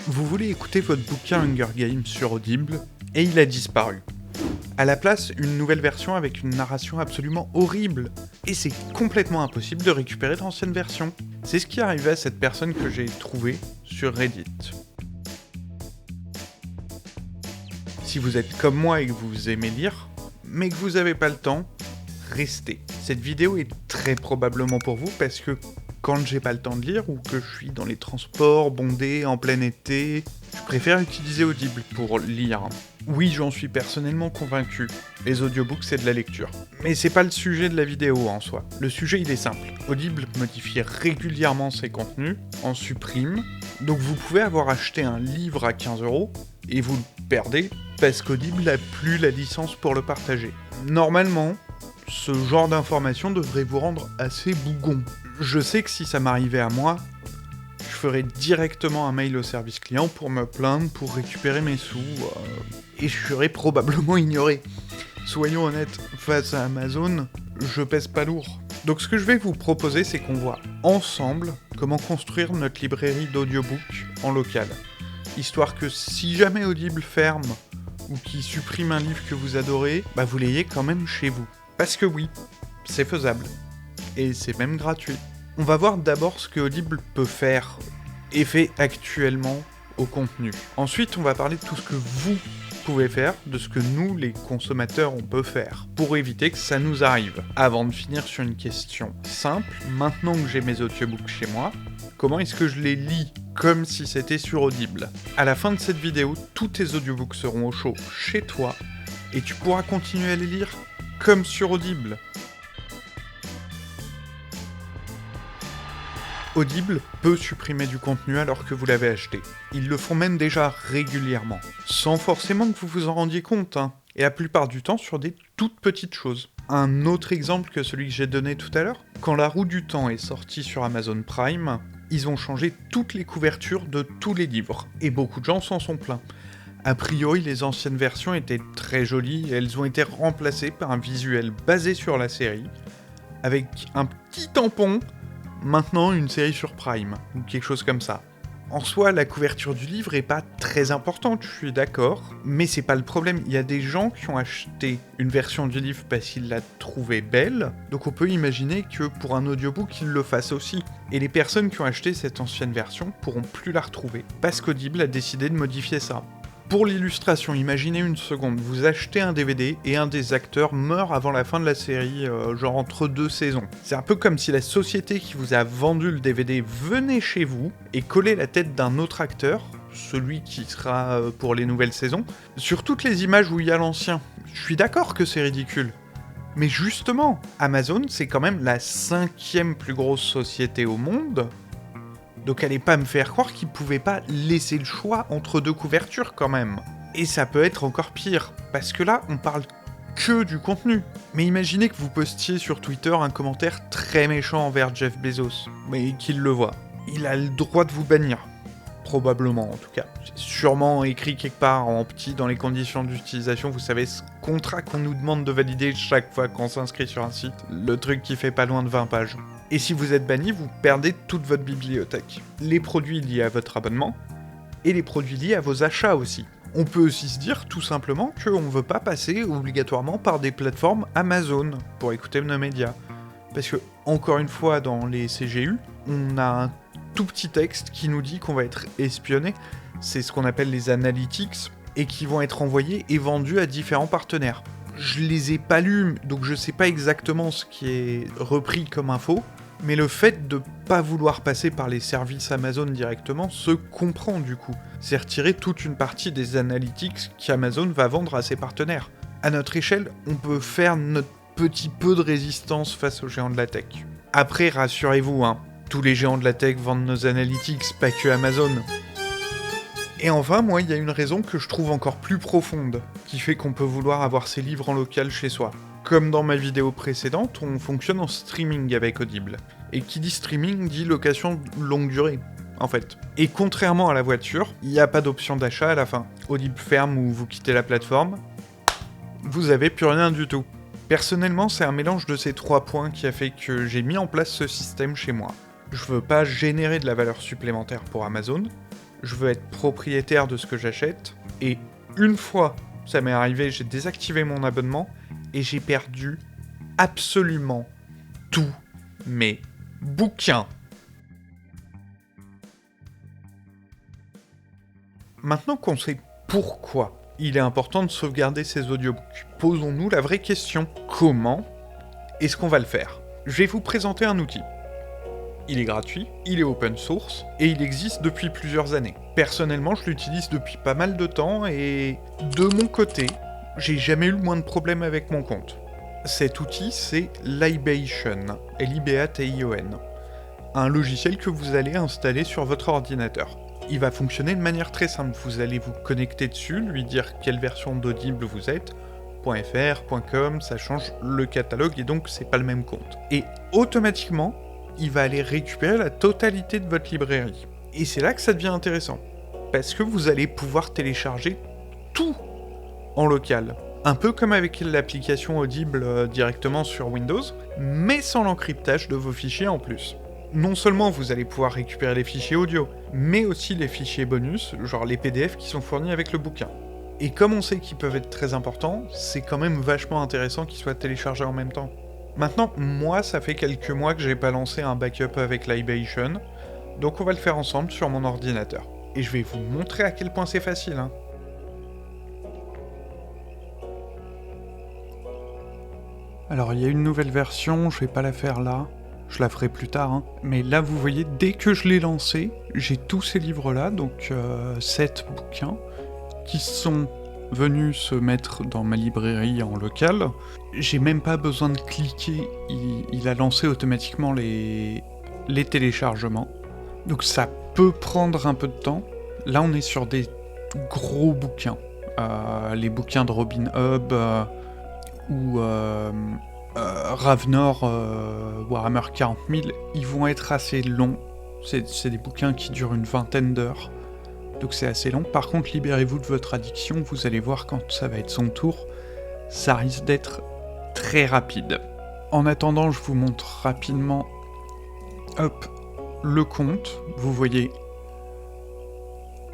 Vous voulez écouter votre bouquin Hunger Games sur Audible, et il a disparu. À la place, une nouvelle version avec une narration absolument horrible. Et c'est complètement impossible de récupérer l'ancienne version. C'est ce qui est arrivé à cette personne que j'ai trouvée sur Reddit. Si vous êtes comme moi et que vous aimez lire, mais que vous n'avez pas le temps, restez. Cette vidéo est très probablement pour vous parce que quand j'ai pas le temps de lire ou que je suis dans les transports bondés en plein été, je préfère utiliser Audible pour lire. Oui, j'en suis personnellement convaincu. Les audiobooks, c'est de la lecture. Mais c'est pas le sujet de la vidéo en soi. Le sujet, il est simple. Audible modifie régulièrement ses contenus, en supprime. Donc vous pouvez avoir acheté un livre à 15€ et vous le perdez parce qu'Audible n'a plus la licence pour le partager. Normalement, ce genre d'information devrait vous rendre assez bougon. Je sais que si ça m'arrivait à moi, je ferais directement un mail au service client pour me plaindre, pour récupérer mes sous, et je serais probablement ignoré. Soyons honnêtes, face à Amazon, je pèse pas lourd. Donc ce que je vais vous proposer, c'est qu'on voit ensemble comment construire notre librairie d'audiobook en local. Histoire que si jamais Audible ferme, ou qu'il supprime un livre que vous adorez, vous l'ayez quand même chez vous. Parce que oui, c'est faisable. Et c'est même gratuit. On va voir d'abord ce que Audible peut faire, et fait actuellement au contenu. Ensuite, on va parler de tout ce que vous pouvez faire, de ce que nous, les consommateurs, on peut faire, pour éviter que ça nous arrive. Avant de finir sur une question simple, maintenant que j'ai mes audiobooks chez moi, comment est-ce que je les lis comme si c'était sur Audible ? À la fin de cette vidéo, tous tes audiobooks seront au chaud chez toi, et tu pourras continuer à les lire comme sur Audible. Audible peut supprimer du contenu alors que vous l'avez acheté. Ils le font même déjà régulièrement, sans forcément que vous vous en rendiez compte, et la plupart du temps sur des toutes petites choses. Un autre exemple que celui que j'ai donné tout à l'heure, quand La Roue du Temps est sortie sur Amazon Prime, ils ont changé toutes les couvertures de tous les livres, et beaucoup de gens s'en sont plaints. A priori, les anciennes versions étaient très jolies, et elles ont été remplacées par un visuel basé sur la série, avec un petit tampon. Maintenant, une série sur Prime, ou quelque chose comme ça. En soi, la couverture du livre est pas très importante, je suis d'accord, mais c'est pas le problème. Il y a des gens qui ont acheté une version du livre parce qu'ils la trouvaient belle, donc on peut imaginer que pour un audiobook, ils le fassent aussi. Et les personnes qui ont acheté cette ancienne version pourront plus la retrouver, parce qu'Audible a décidé de modifier ça. Pour l'illustration, imaginez une seconde, vous achetez un DVD et un des acteurs meurt avant la fin de la série, genre entre deux saisons. C'est un peu comme si la société qui vous a vendu le DVD venait chez vous et collait la tête d'un autre acteur, celui qui sera pour les nouvelles saisons, sur toutes les images où il y a l'ancien. Je suis d'accord que c'est ridicule. Mais justement, Amazon, c'est quand même la 5e plus grosse société au monde. Donc allez pas me faire croire qu'ils pouvaient pas laisser le choix entre deux couvertures quand même. Et ça peut être encore pire, parce que là, on parle que du contenu. Mais imaginez que vous postiez sur Twitter un commentaire très méchant envers Jeff Bezos, mais qu'il le voit. Il a le droit de vous bannir. Probablement, en tout cas. C'est sûrement écrit quelque part en petit dans les conditions d'utilisation, vous savez, ce contrat qu'on nous demande de valider chaque fois qu'on s'inscrit sur un site. Le truc qui fait pas loin de 20 pages. Et si vous êtes banni, vous perdez toute votre bibliothèque. Les produits liés à votre abonnement, et les produits liés à vos achats aussi. On peut aussi se dire tout simplement qu'on ne veut pas passer obligatoirement par des plateformes Amazon pour écouter nos médias. Parce que, encore une fois, dans les CGU, on a un tout petit texte qui nous dit qu'on va être espionné. C'est ce qu'on appelle les analytics, et qui vont être envoyés et vendus à différents partenaires. Je les ai pas lus, donc je sais pas exactement ce qui est repris comme info, mais le fait de pas vouloir passer par les services Amazon directement se comprend du coup. C'est retirer toute une partie des analytics qu'Amazon va vendre à ses partenaires. À notre échelle, on peut faire notre petit peu de résistance face aux géants de la tech. Après, rassurez-vous, tous les géants de la tech vendent nos analytics, pas que Amazon. Et enfin, moi, il y a une raison que je trouve encore plus profonde, qui fait qu'on peut vouloir avoir ses livres en local chez soi. Comme dans ma vidéo précédente, on fonctionne en streaming avec Audible. Et qui dit streaming dit location longue durée, en fait. Et contrairement à la voiture, il n'y a pas d'option d'achat à la fin. Audible ferme ou vous quittez la plateforme, vous avez plus rien du tout. Personnellement, c'est un mélange de ces 3 points qui a fait que j'ai mis en place ce système chez moi. Je veux pas générer de la valeur supplémentaire pour Amazon, je veux être propriétaire de ce que j'achète, et une fois ça m'est arrivé, j'ai désactivé mon abonnement, et j'ai perdu absolument tous mes bouquins. Maintenant qu'on sait pourquoi il est important de sauvegarder ces audiobooks, posons-nous la vraie question. Comment est-ce qu'on va le faire ? Je vais vous présenter un outil. Il est gratuit, il est open source, et il existe depuis plusieurs années. Personnellement, je l'utilise depuis pas mal de temps, et de mon côté, j'ai jamais eu le moins de problèmes avec mon compte. Cet outil, c'est Libation, L-I-B-A-T-I-O-N, un logiciel que vous allez installer sur votre ordinateur. Il va fonctionner de manière très simple, vous allez vous connecter dessus, lui dire quelle version d'Audible vous êtes, .fr, .com, ça change le catalogue et donc c'est pas le même compte. Et automatiquement, il va aller récupérer la totalité de votre librairie. Et c'est là que ça devient intéressant, parce que vous allez pouvoir télécharger tout en local. Un peu comme avec l'application Audible directement sur Windows, mais sans l'encryptage de vos fichiers en plus. Non seulement vous allez pouvoir récupérer les fichiers audio, mais aussi les fichiers bonus, genre les PDF qui sont fournis avec le bouquin. Et comme on sait qu'ils peuvent être très importants, c'est quand même vachement intéressant qu'ils soient téléchargés en même temps. Maintenant, moi, ça fait quelques mois que j'ai pas lancé un backup avec Libation, donc on va le faire ensemble sur mon ordinateur. Et je vais vous montrer à quel point c'est facile, hein. Alors, il y a une nouvelle version, je vais pas la faire là. Je la ferai plus tard, hein. Mais là, vous voyez, dès que je l'ai lancé, j'ai tous ces livres-là, donc 7 bouquins, qui sont venus se mettre dans ma librairie en local. J'ai même pas besoin de cliquer, il a lancé automatiquement les téléchargements. Donc ça peut prendre un peu de temps. Là, on est sur des gros bouquins. Les bouquins de Robin Hobb, ou Ravenor, Warhammer 40 000, ils vont être assez longs. C'est des bouquins qui durent une vingtaine d'heures, donc c'est assez long. Par contre, libérez-vous de votre addiction, vous allez voir quand ça va être son tour, ça risque d'être très rapide. En attendant, je vous montre rapidement, hop, le compte. Vous voyez,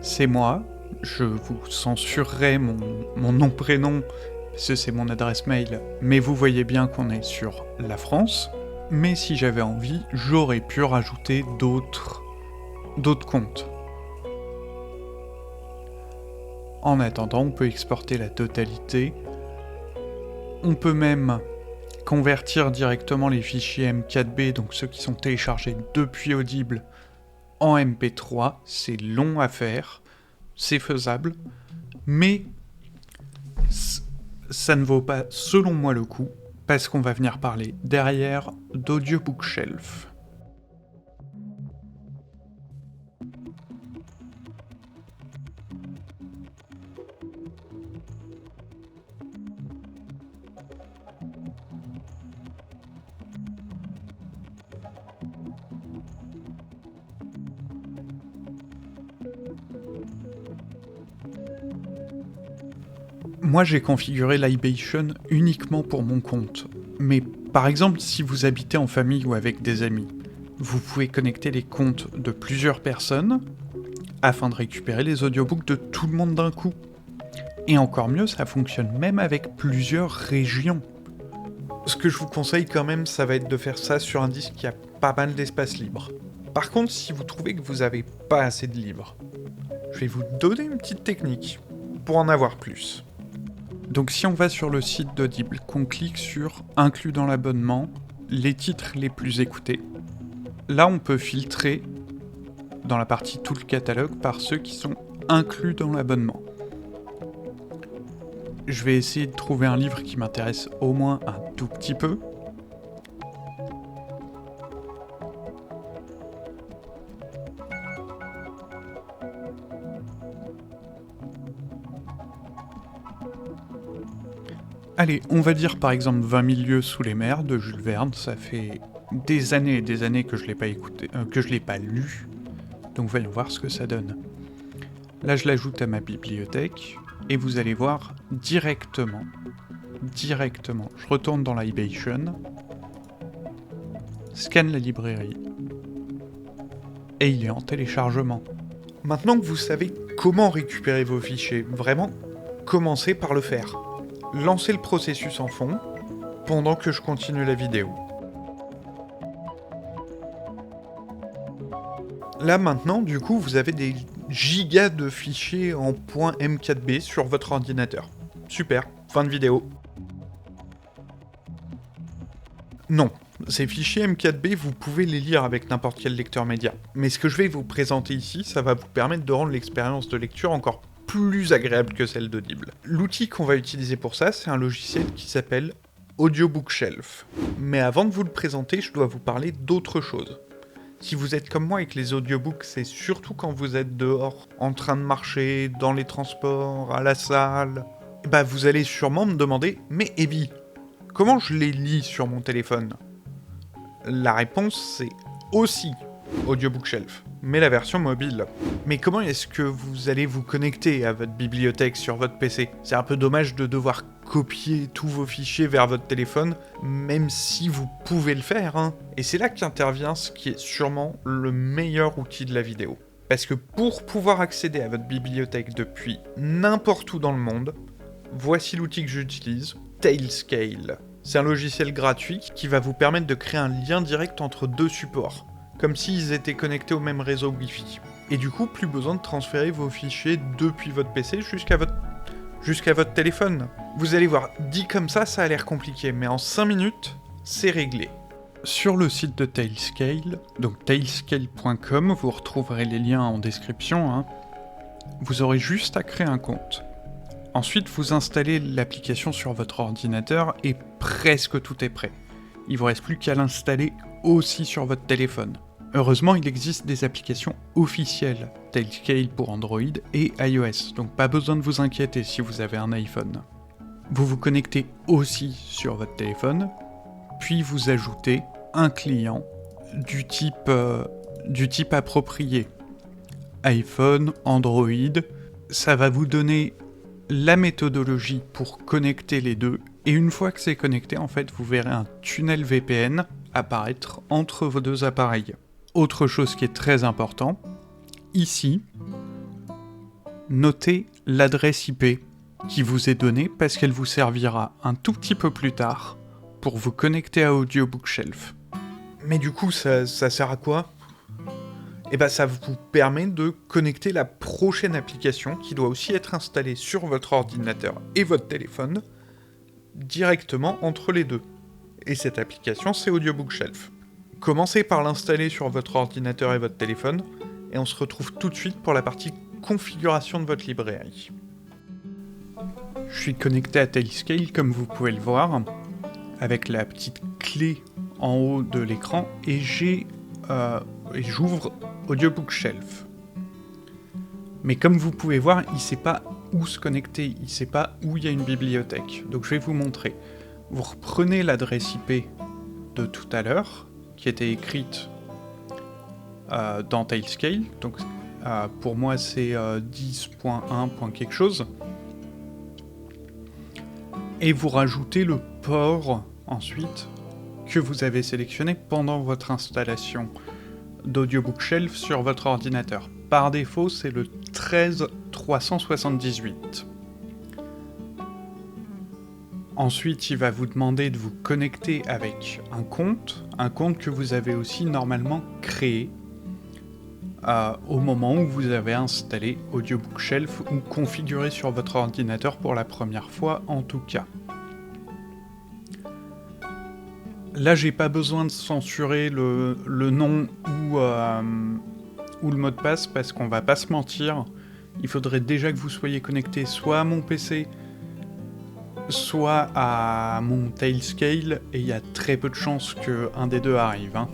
c'est moi. Je vous censurerai mon nom-prénom, parce que c'est mon adresse mail, mais vous voyez bien qu'on est sur la France. Mais si j'avais envie, j'aurais pu rajouter d'autres comptes. En attendant, on peut exporter la totalité. On peut même convertir directement les fichiers M4B, donc ceux qui sont téléchargés depuis Audible, en MP3. C'est long à faire, c'est faisable, mais ça ne vaut pas, selon moi, le coup, parce qu'on va venir parler derrière d'AudioBookshelf. Moi, j'ai configuré Libation uniquement pour mon compte. Mais par exemple, si vous habitez en famille ou avec des amis, vous pouvez connecter les comptes de plusieurs personnes afin de récupérer les audiobooks de tout le monde d'un coup. Et encore mieux, ça fonctionne même avec plusieurs régions. Ce que je vous conseille quand même, ça va être de faire ça sur un disque qui a pas mal d'espace libre. Par contre, si vous trouvez que vous n'avez pas assez de livres, je vais vous donner une petite technique pour en avoir plus. Donc si on va sur le site d'Audible, qu'on clique sur « Inclus dans l'abonnement », les titres les plus écoutés, là on peut filtrer dans la partie « Tout le catalogue » par ceux qui sont inclus dans l'abonnement. Je vais essayer de trouver un livre qui m'intéresse au moins un tout petit peu. Allez, on va dire par exemple 20 000 lieues sous les mers de Jules Verne, ça fait des années et des années que je l'ai pas écouté, que je l'ai pas lu, donc voyons voir ce que ça donne. Là je l'ajoute à ma bibliothèque, et vous allez voir directement, je retourne dans Libation, scanne la librairie, et il est en téléchargement. Maintenant que vous savez comment récupérer vos fichiers, vraiment, commencez par le faire. Lancez le processus en fond, pendant que je continue la vidéo. Là maintenant, du coup, vous avez des gigas de fichiers en .m4b sur votre ordinateur. Super, fin de vidéo. Non, ces fichiers M4B, vous pouvez les lire avec n'importe quel lecteur média. Mais ce que je vais vous présenter ici, ça va vous permettre de rendre l'expérience de lecture encore plus agréable que celle d'Audible. L'outil qu'on va utiliser pour ça, c'est un logiciel qui s'appelle Audiobookshelf. Mais avant de vous le présenter, je dois vous parler d'autre chose. Si vous êtes comme moi et que les audiobooks, c'est surtout quand vous êtes dehors, en train de marcher, dans les transports, à la salle, bah vous allez sûrement me demander « Mais Evie, comment je les lis sur mon téléphone ?» La réponse, c'est aussi Audiobookshelf, mais la version mobile. Mais comment est-ce que vous allez vous connecter à votre bibliothèque sur votre PC ? C'est un peu dommage de devoir copier tous vos fichiers vers votre téléphone, même si vous pouvez le faire, hein. Et c'est là qu'intervient ce qui est sûrement le meilleur outil de la vidéo. Parce que pour pouvoir accéder à votre bibliothèque depuis n'importe où dans le monde, voici l'outil que j'utilise, Tailscale. C'est un logiciel gratuit qui va vous permettre de créer un lien direct entre deux supports, comme s'ils étaient connectés au même réseau Wi-Fi. Et du coup, plus besoin de transférer vos fichiers depuis votre PC jusqu'à votre téléphone. Vous allez voir, dit comme ça a l'air compliqué, mais en 5 minutes, c'est réglé. Sur le site de Tailscale, donc tailscale.com, vous retrouverez les liens en description, hein. Vous aurez juste à créer un compte. Ensuite, vous installez l'application sur votre ordinateur et presque tout est prêt. Il ne vous reste plus qu'à l'installer aussi sur votre téléphone. Heureusement, il existe des applications officielles, Tailscale pour Android et iOS, donc pas besoin de vous inquiéter si vous avez un iPhone. Vous vous connectez aussi sur votre téléphone, puis vous ajoutez un client du type approprié. iPhone, Android, ça va vous donner la méthodologie pour connecter les deux, et une fois que c'est connecté, en fait, vous verrez un tunnel VPN apparaître entre vos deux appareils. Autre chose qui est très important, ici, notez l'adresse IP qui vous est donnée parce qu'elle vous servira un tout petit peu plus tard pour vous connecter à Audiobookshelf. Mais du coup, ça sert à quoi ? Et bah ça vous permet de connecter la prochaine application qui doit aussi être installée sur votre ordinateur et votre téléphone directement entre les deux. Et cette application, c'est Audiobookshelf. Commencez par l'installer sur votre ordinateur et votre téléphone, et on se retrouve tout de suite pour la partie configuration de votre librairie. Je suis connecté à Tailscale, comme vous pouvez le voir, avec la petite clé en haut de l'écran, et j'ouvre Audiobookshelf. Mais comme vous pouvez voir, il ne sait pas où se connecter, il ne sait pas où il y a une bibliothèque. Donc je vais vous montrer. Vous reprenez l'adresse IP de tout à l'heure, qui était écrite dans Tailscale. Donc pour moi c'est 10.1. quelque chose. Et vous rajoutez le port ensuite que vous avez sélectionné pendant votre installation d'Audiobookshelf sur votre ordinateur. Par défaut, c'est le 13378. Ensuite, il va vous demander de vous connecter avec un compte que vous avez aussi normalement créé au moment où vous avez installé Audiobookshelf ou configuré sur votre ordinateur pour la première fois en tout cas. Là, j'ai pas besoin de censurer le nom ou le mot de passe parce qu'on va pas se mentir, il faudrait déjà que vous soyez connecté soit à mon PC, soit à mon Tailscale, et il y a très peu de chances qu'un des deux arrive, hein.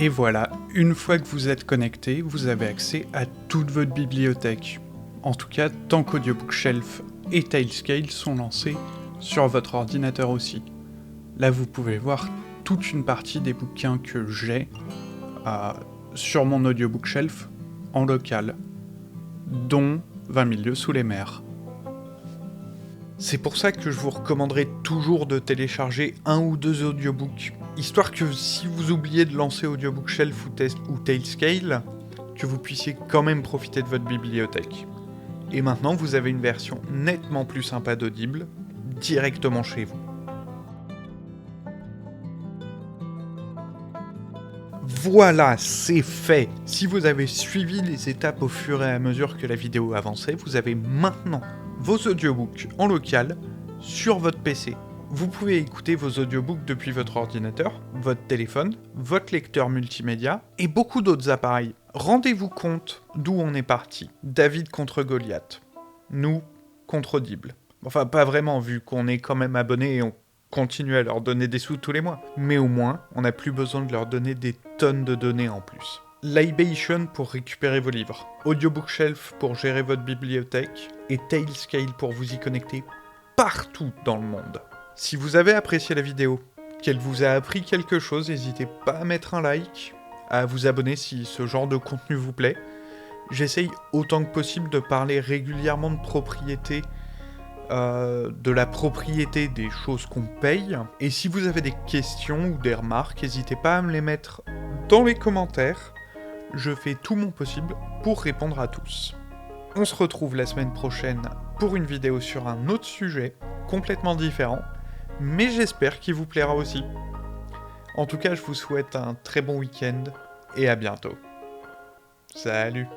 Et voilà, une fois que vous êtes connecté, vous avez accès à toute votre bibliothèque. En tout cas, tant qu'Audiobookshelf et Tailscale sont lancés sur votre ordinateur aussi. Là, vous pouvez voir toute une partie des bouquins que j'ai sur mon Audiobookshelf en local, dont 20 000 lieues sous les mers. C'est pour ça que je vous recommanderais toujours de télécharger 1 ou 2 audiobooks, histoire que si vous oubliez de lancer Audiobook Shelf ou Tailscale, que vous puissiez quand même profiter de votre bibliothèque. Et maintenant, vous avez une version nettement plus sympa d'Audible, directement chez vous. Voilà, c'est fait. Si vous avez suivi les étapes au fur et à mesure que la vidéo avançait, vous avez maintenant vos audiobooks en local sur votre PC. Vous pouvez écouter vos audiobooks depuis votre ordinateur, votre téléphone, votre lecteur multimédia et beaucoup d'autres appareils. Rendez-vous compte d'où on est parti. David contre Goliath. Nous contre Audible. Enfin, pas vraiment, vu qu'on est quand même abonnés et on continue à leur donner des sous tous les mois. Mais au moins, on n'a plus besoin de leur donner des tonnes de données en plus. Libation pour récupérer vos livres, Audiobook Shelf pour gérer votre bibliothèque, et Tailscale pour vous y connecter partout dans le monde. Si vous avez apprécié la vidéo, qu'elle vous a appris quelque chose, n'hésitez pas à mettre un like, à vous abonner si ce genre de contenu vous plaît. J'essaye autant que possible de parler régulièrement de propriété, de la propriété des choses qu'on paye. Et si vous avez des questions ou des remarques, n'hésitez pas à me les mettre dans les commentaires. Je fais tout mon possible pour répondre à tous. On se retrouve la semaine prochaine pour une vidéo sur un autre sujet, complètement différent, mais j'espère qu'il vous plaira aussi. En tout cas, je vous souhaite un très bon week-end et à bientôt. Salut!